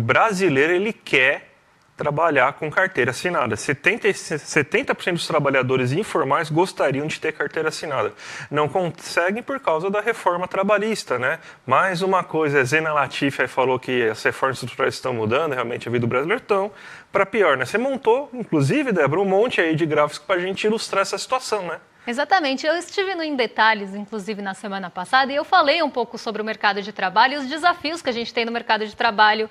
brasileiro ele quer trabalhar com carteira assinada. 70% dos trabalhadores informais gostariam de ter carteira assinada. Não conseguem por causa da reforma trabalhista, né? Mais uma coisa, a Zena Latifi falou que as reformas estruturais estão mudando, realmente a vida do brasileiro estão para pior, né? Você montou, inclusive, Débora, um monte aí de gráficos para a gente ilustrar essa situação, né? Exatamente. Eu estive no Em Detalhes, inclusive, na semana passada, e eu falei um pouco sobre o mercado de trabalho e os desafios que a gente tem no mercado de trabalho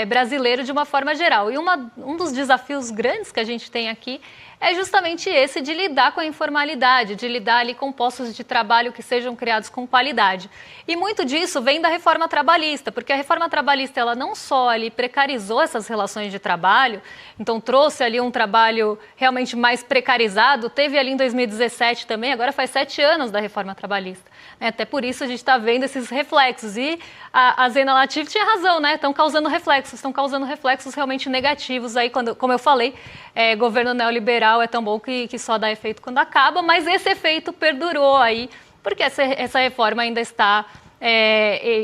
brasileiro de uma forma geral. E um dos desafios grandes que a gente tem aqui é justamente esse de lidar com a informalidade, de lidar ali com postos de trabalho que sejam criados com qualidade. E muito disso vem da reforma trabalhista, porque a reforma trabalhista ela não só ali precarizou essas relações de trabalho, então trouxe ali um trabalho realmente mais precarizado, teve ali em 2017 também, agora faz 7 anos da reforma trabalhista. Até por isso a gente está vendo esses reflexos. E a Zena Latifi tinha razão, né? Estão causando reflexos realmente negativos aí, como eu falei, governo neoliberal é tão bom que só dá efeito quando acaba, mas esse efeito perdurou aí, porque essa reforma ainda está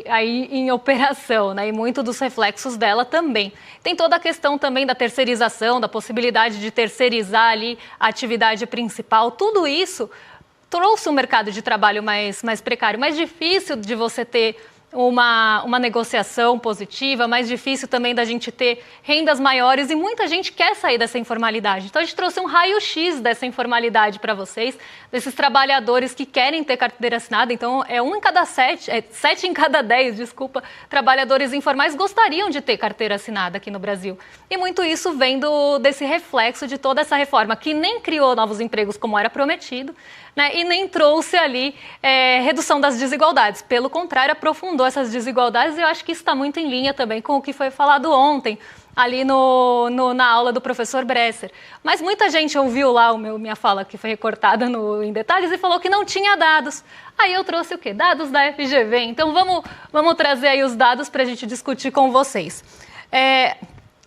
aí em operação, né? E muito dos reflexos dela também. Tem toda a questão também da terceirização, da possibilidade de terceirizar ali a atividade principal, tudo isso trouxe um mercado de trabalho mais precário, mais difícil de você ter uma negociação positiva, mais difícil também da gente ter rendas maiores e muita gente quer sair dessa informalidade. Então a gente trouxe um raio-x dessa informalidade para vocês, desses trabalhadores que querem ter carteira assinada. Então 7 em cada 10, trabalhadores informais gostariam de ter carteira assinada aqui no Brasil. E muito isso vem desse reflexo de toda essa reforma, que nem criou novos empregos como era prometido, né, e nem trouxe ali redução das desigualdades. Pelo contrário, aprofundou essas desigualdades e eu acho que isso está muito em linha também com o que foi falado ontem, ali na aula do professor Bresser. Mas muita gente ouviu lá minha fala, que foi recortada Em Detalhes, e falou que não tinha dados. Aí eu trouxe o quê? Dados da FGV. Então vamos trazer aí os dados para a gente discutir com vocês.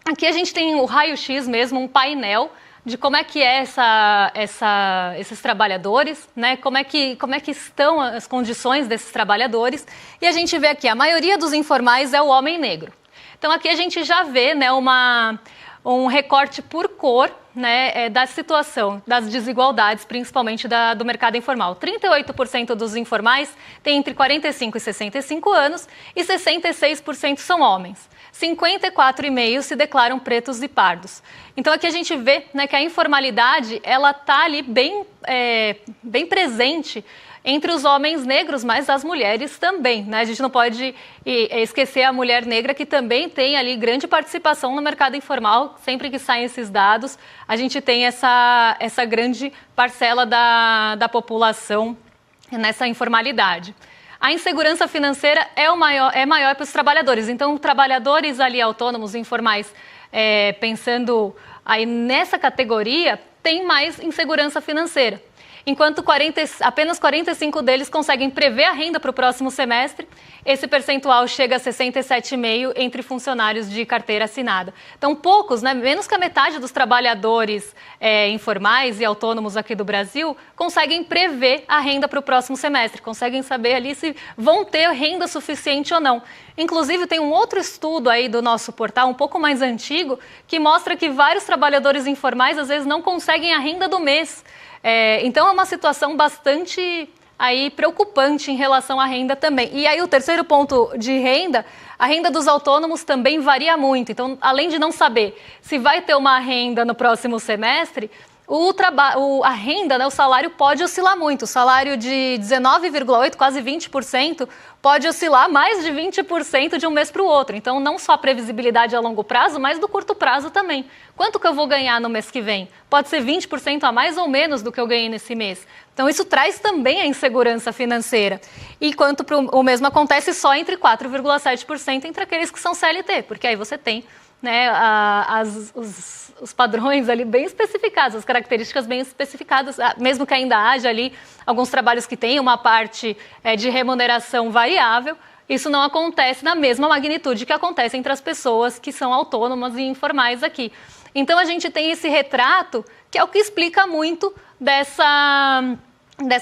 Aqui a gente tem o raio-x mesmo, um painel de como é que esses trabalhadores, né? Como é que estão as condições desses trabalhadores. E a gente vê aqui, a maioria dos informais é o homem negro. Então aqui a gente já vê, né, um recorte por cor, né, da situação, das desigualdades, principalmente do mercado informal. 38% dos informais têm entre 45 e 65 anos e 66% são homens. 54,5% se declaram pretos e pardos. Então aqui a gente vê, né, que a informalidade ela está ali bem presente entre os homens negros, mas as mulheres também, né? A gente não pode esquecer a mulher negra, que também tem ali grande participação no mercado informal. Sempre que saem esses dados, a gente tem essa grande parcela da população nessa informalidade. A insegurança financeira é maior para os trabalhadores. Então, trabalhadores ali autônomos, informais, pensando aí nessa categoria, tem mais insegurança financeira. Enquanto apenas 45 deles conseguem prever a renda para o próximo semestre, esse percentual chega a 67,5% entre funcionários de carteira assinada. Então, poucos, né, menos que a metade dos trabalhadores informais e autônomos aqui do Brasil conseguem prever a renda para o próximo semestre, conseguem saber ali se vão ter renda suficiente ou não. Inclusive, tem um outro estudo aí do nosso portal, um pouco mais antigo, que mostra que vários trabalhadores informais às vezes não conseguem a renda do mês. Então é uma situação bastante aí preocupante em relação à renda também. E aí o terceiro ponto de renda, a renda dos autônomos também varia muito. Então, além de não saber se vai ter uma renda no próximo semestre, a renda, né, o salário pode oscilar muito. O salário de 19,8%, quase 20%, pode oscilar mais de 20% de um mês para o outro. Então, não só a previsibilidade a longo prazo, mas do curto prazo também. Quanto que eu vou ganhar no mês que vem? Pode ser 20% a mais ou menos do que eu ganhei nesse mês. Então, isso traz também a insegurança financeira. Enquanto o mesmo acontece só entre 4,7% entre aqueles que são CLT, porque aí você tem, né, os padrões ali bem especificados, as características bem especificadas, mesmo que ainda haja ali alguns trabalhos que tenham uma parte de remuneração variável, isso não acontece na mesma magnitude que acontece entre as pessoas que são autônomas e informais aqui. Então a gente tem esse retrato que é o que explica muito dessa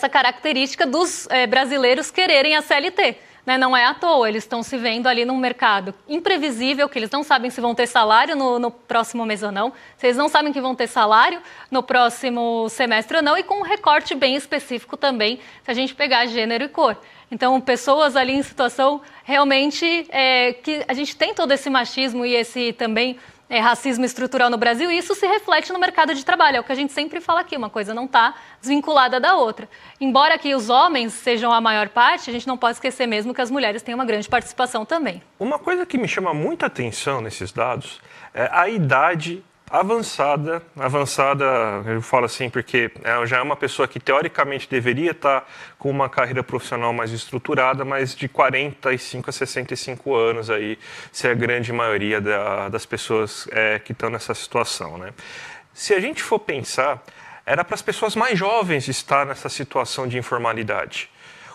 característica dos brasileiros quererem a CLT. né, não é à toa, eles estão se vendo ali num mercado imprevisível, que eles não sabem se vão ter salário no próximo mês ou não, se eles não sabem que vão ter salário no próximo semestre ou não, e com um recorte bem específico também, se a gente pegar gênero e cor. Então, pessoas ali em situação realmente que a gente tem todo esse machismo e esse também racismo estrutural no Brasil, e isso se reflete no mercado de trabalho. É o que a gente sempre fala aqui, uma coisa não está desvinculada da outra. Embora aqui os homens sejam a maior parte, a gente não pode esquecer mesmo que as mulheres têm uma grande participação também. Uma coisa que me chama muita atenção nesses dados é a idade avançada, eu falo assim porque já é uma pessoa que teoricamente deveria estar com uma carreira profissional mais estruturada, mas de 45 a 65 anos aí, se é a grande maioria das pessoas que estão nessa situação, né? Se a gente for pensar, era para as pessoas mais jovens estar nessa situação de informalidade.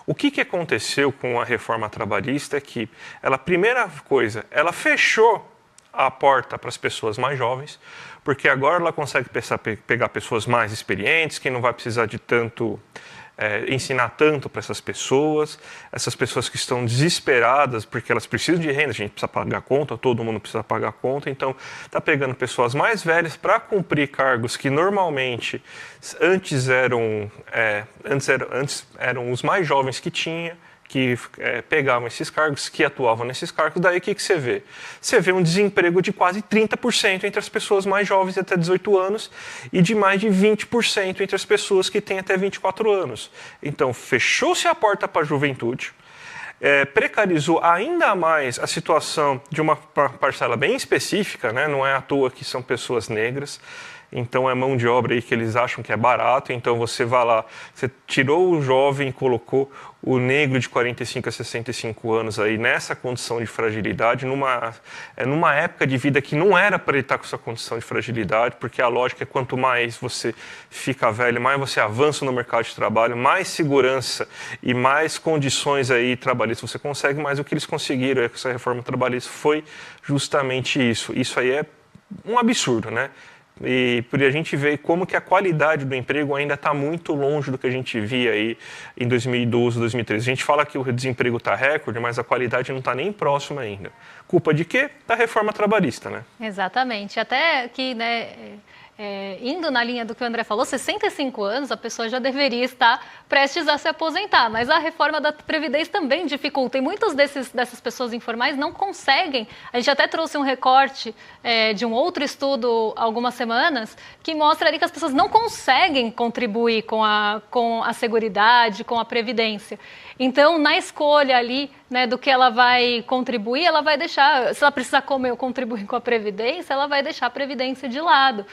O que aconteceu com a reforma trabalhista é que primeira coisa, ela fechou a porta para as pessoas mais jovens, porque agora ela consegue pegar pessoas mais experientes, que não vai precisar de ensinar tanto para essas pessoas que estão desesperadas porque elas precisam de renda, a gente precisa pagar conta, todo mundo precisa pagar conta, então está pegando pessoas mais velhas para cumprir cargos que normalmente antes eram os mais jovens que pegavam esses cargos, que atuavam nesses cargos. Daí o que você vê? Você vê um desemprego de quase 30% entre as pessoas mais jovens de até 18 anos e de mais de 20% entre as pessoas que têm até 24 anos. Então, fechou-se a porta para a juventude, precarizou ainda mais a situação de uma parcela bem específica, né? Não é à toa que são pessoas negras. Então é mão de obra aí que eles acham que é barato, então você vai lá, você tirou o jovem e colocou o negro de 45 a 65 anos aí nessa condição de fragilidade, numa época de vida que não era para ele estar com essa condição de fragilidade, porque a lógica é quanto mais você fica velho, mais você avança no mercado de trabalho, mais segurança e mais condições aí trabalhistas você consegue, mas o que eles conseguiram com essa reforma trabalhista foi justamente isso. Isso aí é um absurdo, né? E por a gente ver como que a qualidade do emprego ainda está muito longe do que a gente via aí em 2012, 2013. A gente fala que o desemprego está recorde, mas a qualidade não está nem próxima ainda. Culpa de quê? Da reforma trabalhista, né? Exatamente. Até que, né, indo na linha do que o André falou, 65 anos, a pessoa já deveria estar prestes a se aposentar, mas a reforma da Previdência também dificulta, e muitas dessas pessoas informais não conseguem. A gente até trouxe um recorte de um outro estudo há algumas semanas, que mostra ali que as pessoas não conseguem contribuir com a Seguridade, com a Previdência. Então, na escolha ali, né, do que ela vai contribuir, ela vai deixar, se ela precisar comer ou contribuir com a Previdência, ela vai deixar a Previdência de lado.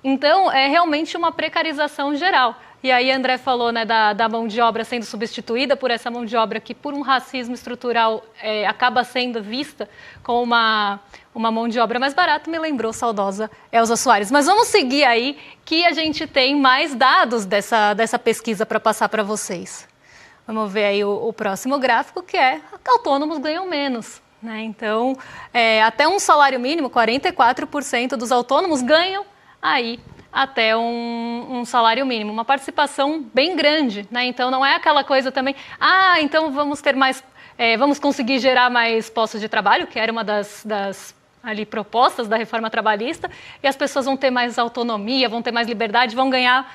Então, é realmente uma precarização geral. E aí, André falou, né, da mão de obra sendo substituída por essa mão de obra que, por um racismo estrutural, acaba sendo vista como uma mão de obra mais barata. Me lembrou saudosa Elza Soares. Mas vamos seguir aí, que a gente tem mais dados dessa pesquisa para passar para vocês. Vamos ver aí o próximo gráfico, que é que autônomos ganham menos, né? Então, até um salário mínimo, 44% dos autônomos ganham aí até um salário mínimo, uma participação bem grande, né? Então não é aquela coisa também, então vamos ter mais, vamos conseguir gerar mais postos de trabalho, que era uma das ali propostas da reforma trabalhista, e as pessoas vão ter mais autonomia, vão ter mais liberdade, vão ganhar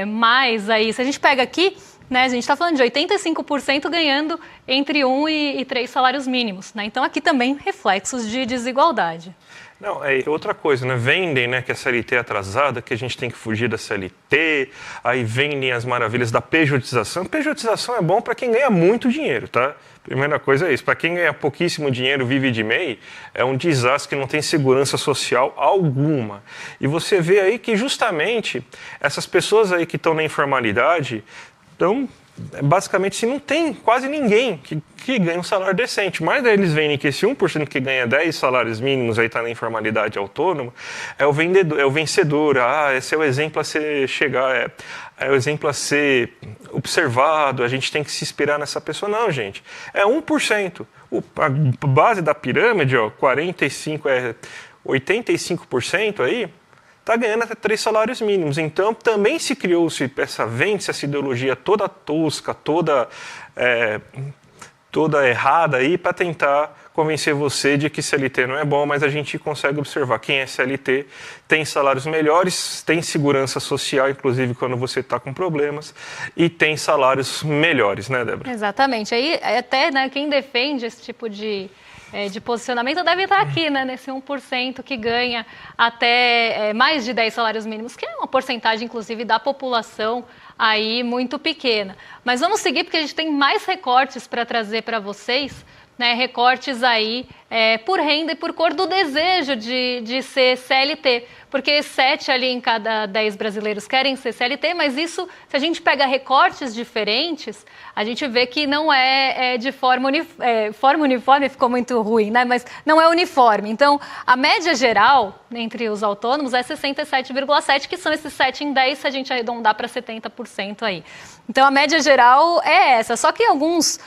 mais aí. Se a gente pega aqui, né, a gente está falando de 85% ganhando entre 1 e 3 salários mínimos, né? Então aqui também reflexos de desigualdade. Não, outra coisa, né? Vendem, né, que a CLT é atrasada, que a gente tem que fugir da CLT, aí vendem as maravilhas da pejotização. Pejotização é bom para quem ganha muito dinheiro, tá? Primeira coisa é isso. Para quem ganha pouquíssimo dinheiro, vive de MEI, é um desastre que não tem segurança social alguma. E você vê aí que justamente essas pessoas aí que estão na informalidade, então, basicamente, se não tem quase ninguém que ganha um salário decente. Mas daí eles vendem que esse 1% que ganha 10 salários mínimos, aí está na informalidade autônoma, é o vendedor, é o vencedor. Esse é o exemplo a ser é o exemplo a ser observado, a gente tem que se inspirar nessa pessoa. Não, gente, é 1%. A base da pirâmide, 85% aí, está ganhando até 3 salários mínimos. Então, também se criou-se essa ideologia toda tosca, toda toda errada aí para tentar convencer você de que CLT não é bom, mas a gente consegue observar quem é CLT tem salários melhores, tem segurança social, inclusive quando você está com problemas, e tem salários melhores, né, Débora? Exatamente. Aí até, né, quem defende esse tipo de posicionamento deve estar aqui, né, nesse 1% que ganha até mais de 10 salários mínimos, que é uma porcentagem, inclusive, da população aí muito pequena. Mas vamos seguir, porque a gente tem mais recortes para trazer para vocês, né, recortes aí por renda e por cor do desejo de ser CLT, porque 7 ali em cada 10 brasileiros querem ser CLT, mas isso, se a gente pega recortes diferentes, a gente vê que não é de forma uniforme, ficou muito ruim, né? Mas não é uniforme. Então, a média geral entre os autônomos é 67,7, que são esses 7 em 10, se a gente arredondar para 70% aí. Então, a média geral é essa, só que alguns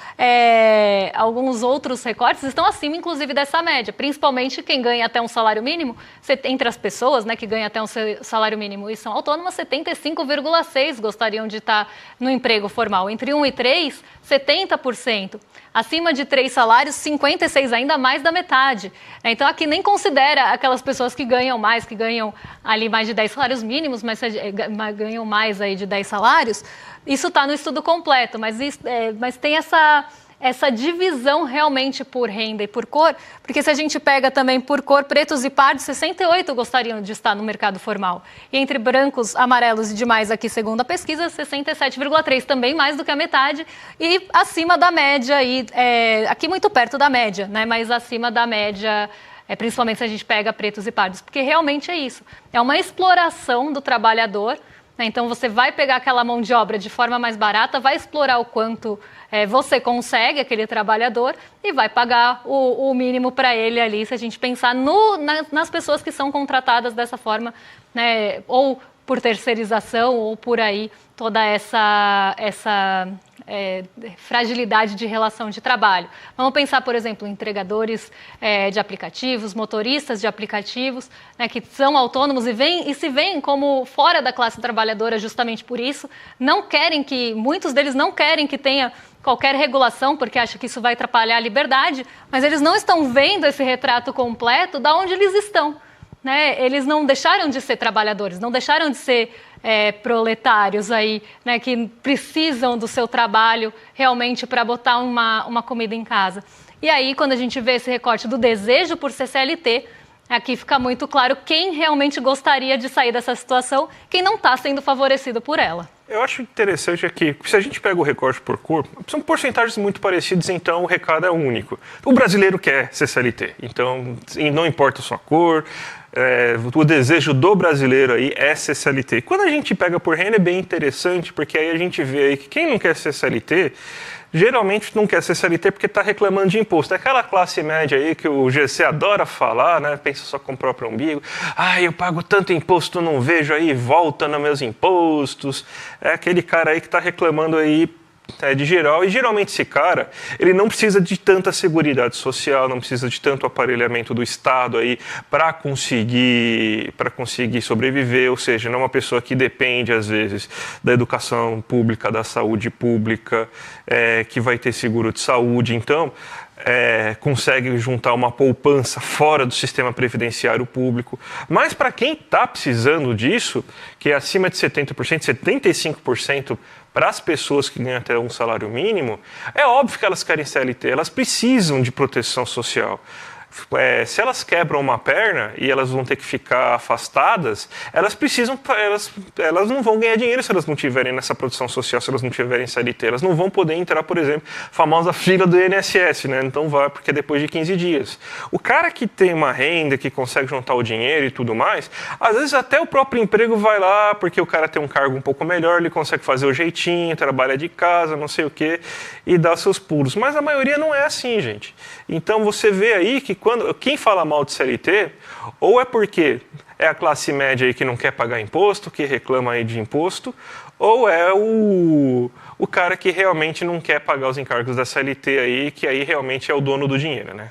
outros recortes estão acima, inclusive, dessa média, principalmente quem ganha até um salário mínimo, entre as pessoas, né, que ganham até um salário mínimo e são autônomas, 75,6% gostariam de estar no emprego formal. Entre 1 e 3, 70%. Acima de 3 salários, 56%, ainda mais da metade. Então, aqui nem considera aquelas pessoas que ganham mais, que ganham ali mais de 10 salários mínimos, mas ganham mais aí de 10 salários. Isso está no estudo completo, mas tem essa divisão realmente por renda e por cor, porque se a gente pega também por cor, pretos e pardos, 68% gostariam de estar no mercado formal. E entre brancos, amarelos e demais, aqui segundo a pesquisa, 67,3%, também mais do que a metade, e acima da média, aqui muito perto da média, né? Mas acima da média, principalmente se a gente pega pretos e pardos, porque realmente é isso, é uma exploração do trabalhador. Então, você vai pegar aquela mão de obra de forma mais barata, vai explorar o quanto você consegue, aquele trabalhador, e vai pagar o mínimo para ele ali, se a gente pensar nas pessoas que são contratadas dessa forma, né, ou por terceirização, ou por aí, toda essa fragilidade de relação de trabalho. Vamos pensar, por exemplo, em entregadores de aplicativos, motoristas de aplicativos, né, que são autônomos e se veem como fora da classe trabalhadora justamente por isso. Muitos deles não querem que tenha qualquer regulação, porque acham que isso vai atrapalhar a liberdade, mas eles não estão vendo esse retrato completo de onde eles estão. Né? Eles não deixaram de ser trabalhadores, não deixaram de ser proletários aí, né, que precisam do seu trabalho realmente para botar uma comida em casa. E aí, quando a gente vê esse recorte do desejo por ser CLT, aqui fica muito claro quem realmente gostaria de sair dessa situação, quem não está sendo favorecido por ela. Eu acho interessante aqui, se a gente pega o recorte por cor, são porcentagens muito parecidas, então o recado é único. O brasileiro quer ser CLT, então não importa a sua cor, o desejo do brasileiro aí é ser CLT. Quando a gente pega por renda é bem interessante, porque aí a gente vê aí que quem não quer ser CLT, geralmente não quer ser CLT porque está reclamando de imposto. É aquela classe média aí que o GC adora falar, né? Pensa só com o próprio umbigo. Eu pago tanto imposto, não vejo aí, volta nos meus impostos. É aquele cara aí que está reclamando aí de geral, e geralmente esse cara, ele não precisa de tanta seguridade social, não precisa de tanto aparelhamento do Estado aí para conseguir sobreviver, ou seja, não é uma pessoa que depende às vezes da educação pública, da saúde pública, que vai ter seguro de saúde, então consegue juntar uma poupança fora do sistema previdenciário público. Mas para quem está precisando disso, que é acima de 70%, 75% para as pessoas que ganham até um salário mínimo, é óbvio que elas querem CLT, elas precisam de proteção social. Se elas quebram uma perna e elas vão ter que ficar afastadas, elas não vão ganhar dinheiro se elas não tiverem nessa proteção social, se elas não tiverem CLT. Elas não vão poder entrar, por exemplo, a famosa fila do INSS, né? Então vai, porque é depois de 15 dias. O cara que tem uma renda, que consegue juntar o dinheiro e tudo mais, às vezes até o próprio emprego vai lá, porque o cara tem um cargo um pouco melhor, ele consegue fazer o jeitinho, trabalha de casa, não sei o quê, e dá seus pulos. Mas a maioria não é assim, gente. Então você vê aí que quem fala mal de CLT, ou é porque é a classe média aí que não quer pagar imposto, que reclama aí de imposto, ou é o cara que realmente não quer pagar os encargos da CLT aí, que aí realmente é o dono do dinheiro, né?